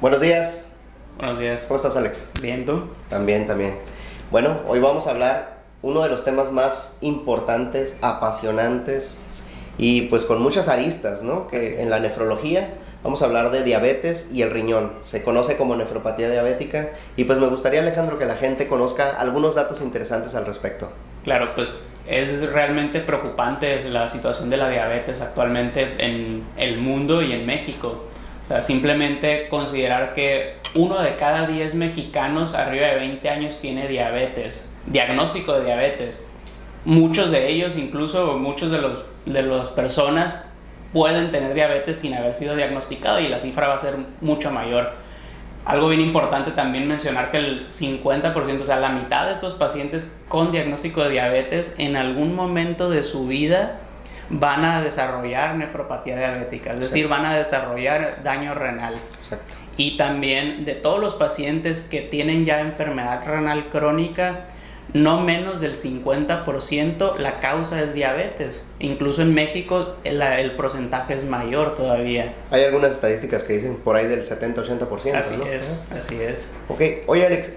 Buenos días, Buenos días. ¿cómo estás, Alex? Bien, ¿tú? También, también. Bueno, hoy vamos a hablar uno de los temas más importantes, apasionantes y pues con muchas aristas, ¿no? Que en la nefrología vamos a hablar de diabetes y el riñón. Se conoce como nefropatía diabética y pues me gustaría, Alejandro, que la gente conozca algunos datos interesantes al respecto. Claro, pues es realmente preocupante la situación de la diabetes actualmente en el mundo y en México. O sea, simplemente considerar que 1 de cada 10 mexicanos arriba de 20 años tiene diabetes, diagnóstico de diabetes. Muchos de ellos, incluso muchos de las personas pueden tener diabetes sin haber sido diagnosticado y la cifra va a ser mucho mayor. Algo bien importante también mencionar que el 50%, o sea, la mitad de estos pacientes con diagnóstico de diabetes en algún momento de su vida van a desarrollar nefropatía diabética, es decir, van a desarrollar daño renal. Exacto. Y también de todos los pacientes que tienen ya enfermedad renal crónica, no menos del 50% la causa es diabetes. Incluso en México el porcentaje es mayor todavía. Hay algunas estadísticas que dicen por ahí del 70-80%, Así ¿no? así es. Ok, oye, Alex,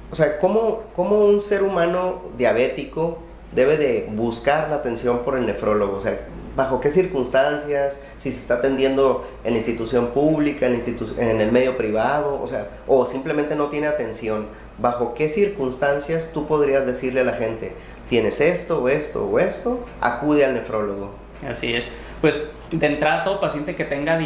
o sea, ¿cómo un ser humano diabético debe de buscar la atención por el nefrólogo? O sea, ¿bajo qué circunstancias? Si se está atendiendo en la institución pública, en el medio privado, o sea, o simplemente no tiene atención. ¿Bajo qué circunstancias tú podrías decirle a la gente, tienes esto o esto o esto, acude al nefrólogo? Así es. Pues de entrada, todo paciente que tenga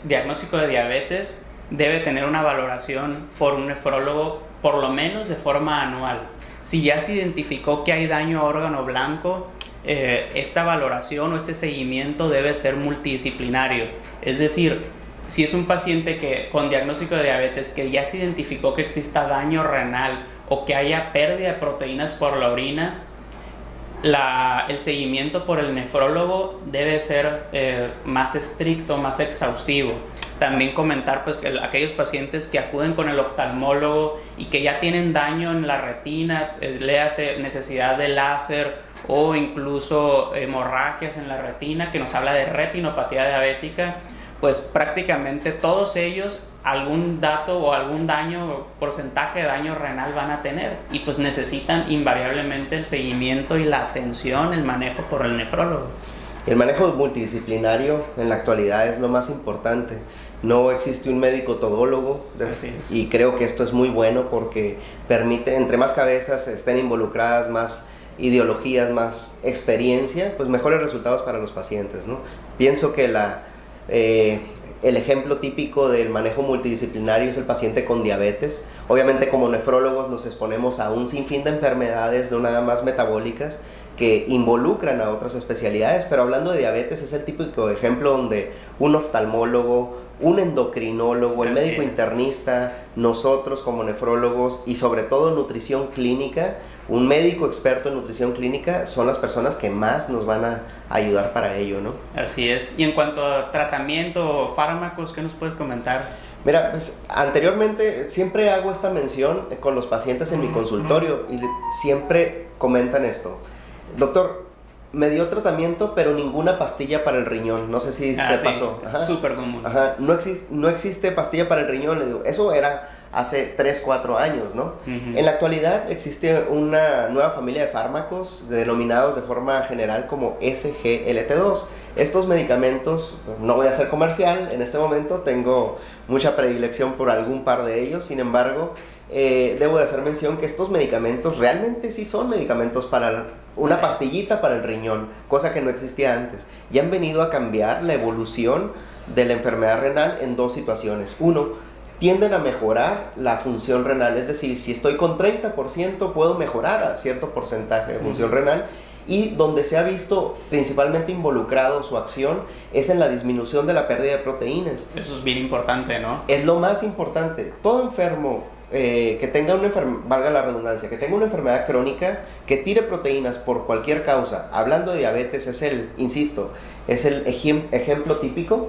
diagnóstico de diabetes debe tener una valoración por un nefrólogo por lo menos de forma anual. Si ya se identificó que hay daño a órgano blanco, esta valoración o este seguimiento debe ser multidisciplinario. Es decir, si es un paciente con diagnóstico de diabetes que ya se identificó que exista daño renal o que haya pérdida de proteínas por la orina, el seguimiento por el nefrólogo debe ser más estricto, más exhaustivo. También comentar pues que aquellos pacientes que acuden con el oftalmólogo y que ya tienen daño en la retina, léase necesidad de láser o incluso hemorragias en la retina, que nos habla de retinopatía diabética, pues prácticamente todos ellos algún dato o algún daño, porcentaje de daño renal van a tener y pues necesitan invariablemente el seguimiento y la atención, el manejo por el nefrólogo. El manejo multidisciplinario en la actualidad es lo más importante. No existe un médico todólogo y creo que esto es muy bueno porque permite, entre más cabezas estén involucradas, más ideologías, más experiencia, pues mejores resultados para los pacientes, ¿no? Pienso que el ejemplo típico del manejo multidisciplinario es el paciente con diabetes. Obviamente como nefrólogos nos exponemos a un sinfín de enfermedades, no nada más metabólicas, que involucran a otras especialidades, pero hablando de diabetes es el típico ejemplo donde un oftalmólogo, un endocrinólogo, el médico internista, nosotros como nefrólogos y sobre todo nutrición clínica, un médico experto en nutrición clínica son las personas que más nos van a ayudar para ello, ¿no? Así es. Y en cuanto a tratamiento o fármacos, ¿qué nos puedes comentar? Mira, pues anteriormente siempre hago esta mención con los pacientes en mi consultorio y siempre comentan esto. Doctor, me dio tratamiento, pero ninguna pastilla para el riñón. No sé si te pasó. Es súper común. Ajá. No existe pastilla para el riñón. Le digo, eso era hace 3-4 años, ¿no? En la actualidad existe una nueva familia de fármacos denominados de forma general como SGLT2. Estos medicamentos, no voy a hacer comercial en este momento, tengo mucha predilección por algún par de ellos, sin embargo, debo de hacer mención que estos medicamentos realmente sí son medicamentos para una pastillita para el riñón, cosa que no existía antes. Y han venido a cambiar la evolución de la enfermedad renal en dos situaciones. Uno, tienden a mejorar la función renal, es decir, si estoy con 30% puedo mejorar a cierto porcentaje de función renal, y donde se ha visto principalmente involucrado su acción es en la disminución de la pérdida de proteínas. Eso es bien importante, ¿no? Es lo más importante. Todo enfermo que tenga valga la redundancia, que tenga una enfermedad crónica, que tire proteínas por cualquier causa, hablando de diabetes, es el ejemplo típico.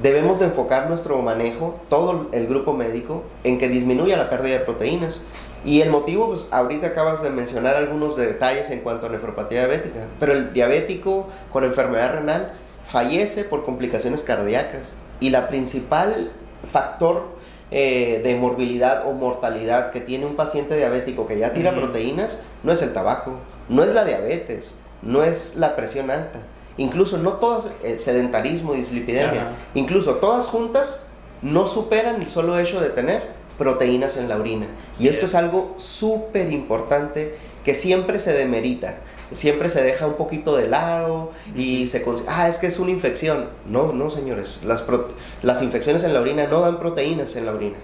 Debemos de enfocar nuestro manejo, todo el grupo médico, en que disminuya la pérdida de proteínas. Y el motivo, pues ahorita acabas de mencionar algunos detalles en cuanto a nefropatía diabética, pero el diabético con enfermedad renal fallece por complicaciones cardíacas y la principal factor de morbilidad o mortalidad que tiene un paciente diabético que ya tira proteínas no es el tabaco, no es la diabetes, no es la presión alta, incluso no todas, sedentarismo y dislipidemia, incluso todas juntas no superan el solo hecho de tener proteínas en la orina. Y esto es algo súper importante que siempre se demerita, siempre se deja un poquito de lado y se es que es una infección. No, señores, las infecciones en la orina no dan proteínas en la orina.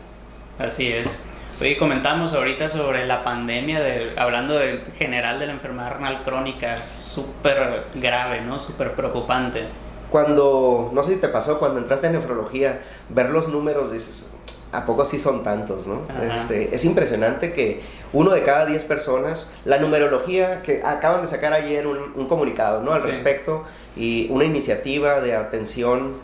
Así es. Hoy comentamos ahorita sobre la pandemia, hablando en general de la enfermedad renal crónica, súper grave, ¿no? Súper preocupante. No sé si te pasó, cuando entraste en nefrología, ver los números, dices, ¿a poco sí son tantos, no? Es impresionante que 1 de cada 10 personas, la numerología, que acaban de sacar ayer un comunicado, ¿no? Al respecto, y una iniciativa de atención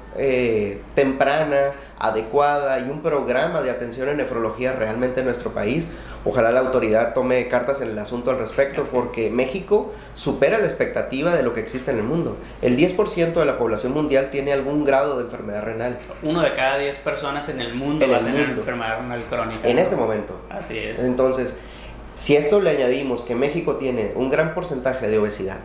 temprana, adecuada, y un programa de atención en nefrología realmente en nuestro país. Ojalá la autoridad tome cartas en el asunto al respecto, porque México supera la expectativa de lo que existe en el mundo. El 10% de la población mundial tiene algún grado de enfermedad renal. 1 de cada 10 personas en el mundo va a tener enfermedad renal crónica. En este momento. Así es. Entonces, si a esto le añadimos que México tiene un gran porcentaje de obesidad,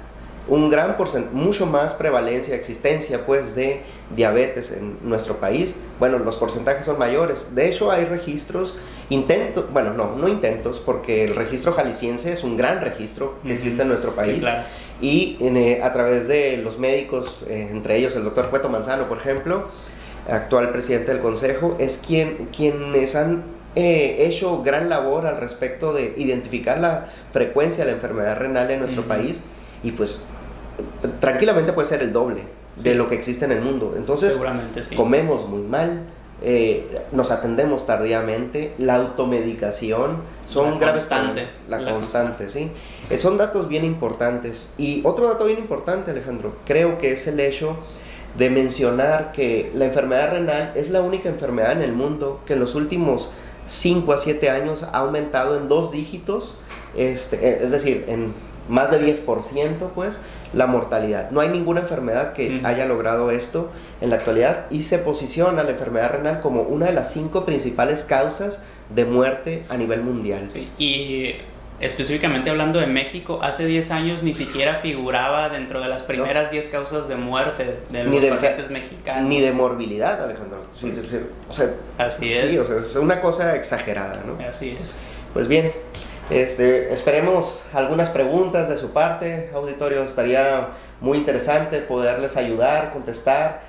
mucho más prevalencia, existencia pues de diabetes en nuestro país, bueno, los porcentajes son mayores. De hecho, hay registros, no intentos, porque el registro jalisciense es un gran registro que existe en nuestro país. Sí, claro. Y a través de los médicos, entre ellos el doctor Cueto Manzano, por ejemplo, actual presidente del consejo, es quienes han hecho gran labor al respecto de identificar la frecuencia de la enfermedad renal en nuestro país, y pues tranquilamente puede ser el doble de lo que existe en el mundo. Entonces, seguramente sí. Comemos muy mal, nos atendemos tardíamente, la automedicación son graves. La constante, sí. Son datos bien importantes. Y otro dato bien importante, Alejandro, creo que es el hecho de mencionar que la enfermedad renal es la única enfermedad en el mundo que en los últimos 5 a 7 años ha aumentado en 2 dígitos, es decir, en más de 10%, pues, la mortalidad. No hay ninguna enfermedad que haya logrado esto en la actualidad, y se posiciona la enfermedad renal como una de las 5 principales causas de muerte a nivel mundial. Sí. Y específicamente hablando de México, hace 10 años ni siquiera figuraba dentro de las primeras 10 causas de muerte de los pacientes mexicanos. Ni de morbilidad, Alejandro. Sí, así es. Sí, es una cosa exagerada, ¿no? Así es. Pues bien, esperemos algunas preguntas de su parte, auditorio. Estaría muy interesante poderles ayudar, contestar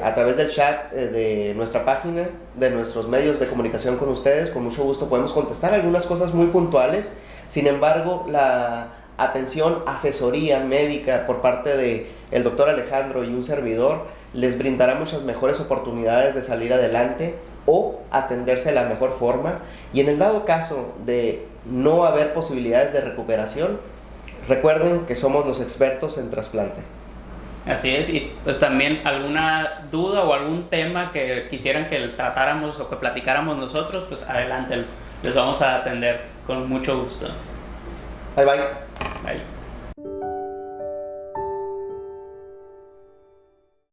a través del chat de nuestra página, de nuestros medios de comunicación con ustedes. Con mucho gusto podemos contestar algunas cosas muy puntuales. Sin embargo, la atención, asesoría médica por parte de el doctor Alejandro y un servidor les brindará muchas mejores oportunidades de salir adelante o atenderse de la mejor forma. Y en el dado caso de no haber posibilidades de recuperación, recuerden que somos los expertos en trasplante. Así es. Y pues también alguna duda o algún tema que quisieran que tratáramos o que platicáramos nosotros, pues adelante, les vamos a atender con mucho gusto. Bye bye. Bye.